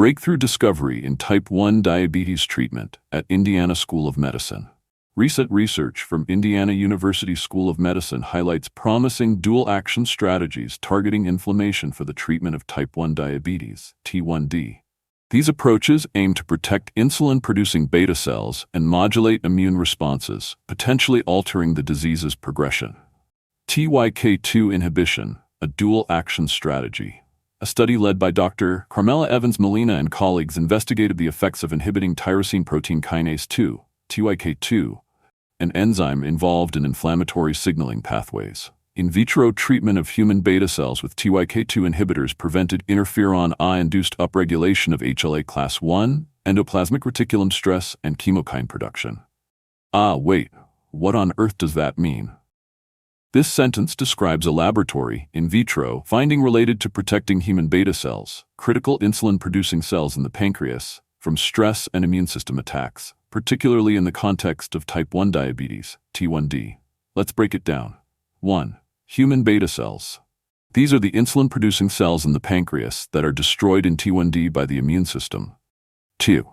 Breakthrough discovery in type 1 diabetes treatment at Indiana School of Medicine. Recent research from Indiana University School of Medicine highlights promising dual-action strategies targeting inflammation for the treatment of type 1 diabetes, T1D. These approaches aim to protect insulin-producing beta cells and modulate immune responses, potentially altering the disease's progression. TYK2 inhibition, a dual-action strategy. A study led by Dr. Carmela Evans-Molina and colleagues investigated the effects of inhibiting tyrosine protein kinase 2, TYK2, an enzyme involved in inflammatory signaling pathways. In vitro treatment of human beta cells with TYK2 inhibitors prevented interferon I-induced upregulation of HLA class I, endoplasmic reticulum stress, and chemokine production. Wait, what on earth does that mean? This sentence describes a laboratory, in vitro, finding related to protecting human beta cells, critical insulin-producing cells in the pancreas, from stress and immune system attacks, particularly in the context of type 1 diabetes, T1D. Let's break it down. 1. Human beta cells. These are the insulin-producing cells in the pancreas that are destroyed in T1D by the immune system. 2.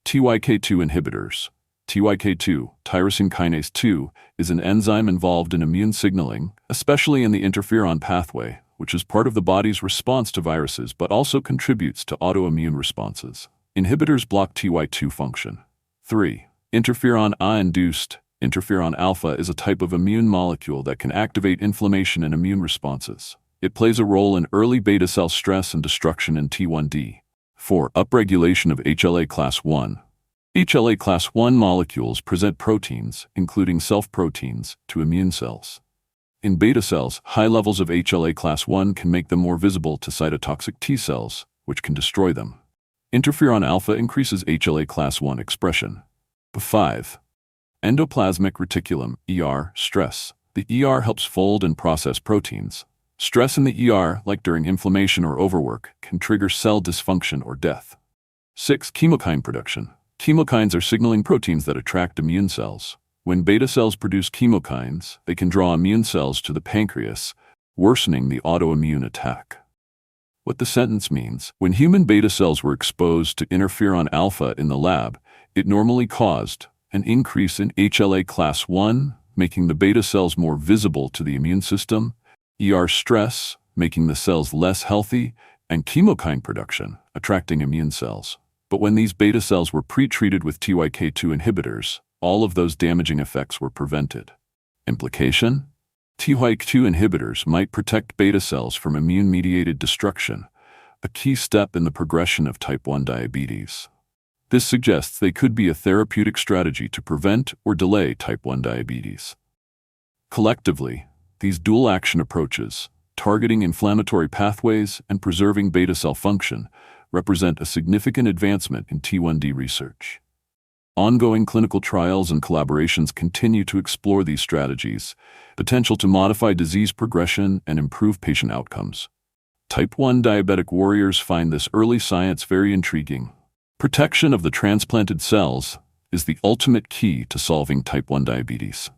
TYK2 inhibitors. TYK2, tyrosine kinase 2, is an enzyme involved in immune signaling, especially in the interferon pathway, which is part of the body's response to viruses but also contributes to autoimmune responses. Inhibitors block TY2 function. 3. Interferon I-induced. Interferon alpha is a type of immune molecule that can activate inflammation and immune responses. It plays a role in early beta cell stress and destruction in T1D. 4. Upregulation of HLA class I. HLA class I molecules present proteins, including self-proteins, to immune cells. In beta cells, high levels of HLA class I can make them more visible to cytotoxic T cells, which can destroy them. Interferon alpha increases HLA class I expression. 5. Endoplasmic reticulum, ER, stress. The ER helps fold and process proteins. Stress in the ER, like during inflammation or overwork, can trigger cell dysfunction or death. 6. Chemokine production. Chemokines are signaling proteins that attract immune cells. When beta cells produce chemokines, they can draw immune cells to the pancreas, worsening the autoimmune attack. What the sentence means: when human beta cells were exposed to interferon alpha in the lab, it normally caused an increase in HLA class I, making the beta cells more visible to the immune system, ER stress, making the cells less healthy, and chemokine production, attracting immune cells. But when these beta cells were pre-treated with TYK2 inhibitors, all of those damaging effects were prevented. Implication? TYK2 inhibitors might protect beta cells from immune-mediated destruction, a key step in the progression of type 1 diabetes. This suggests they could be a therapeutic strategy to prevent or delay type 1 diabetes. Collectively, these dual-action approaches, targeting inflammatory pathways and preserving beta cell function, represent a significant advancement in T1D research. Ongoing clinical trials and collaborations continue to explore these strategies, potential to modify disease progression and improve patient outcomes. Type 1 diabetic warriors find this early science very intriguing. Protection of the transplanted cells is the ultimate key to solving type 1 diabetes.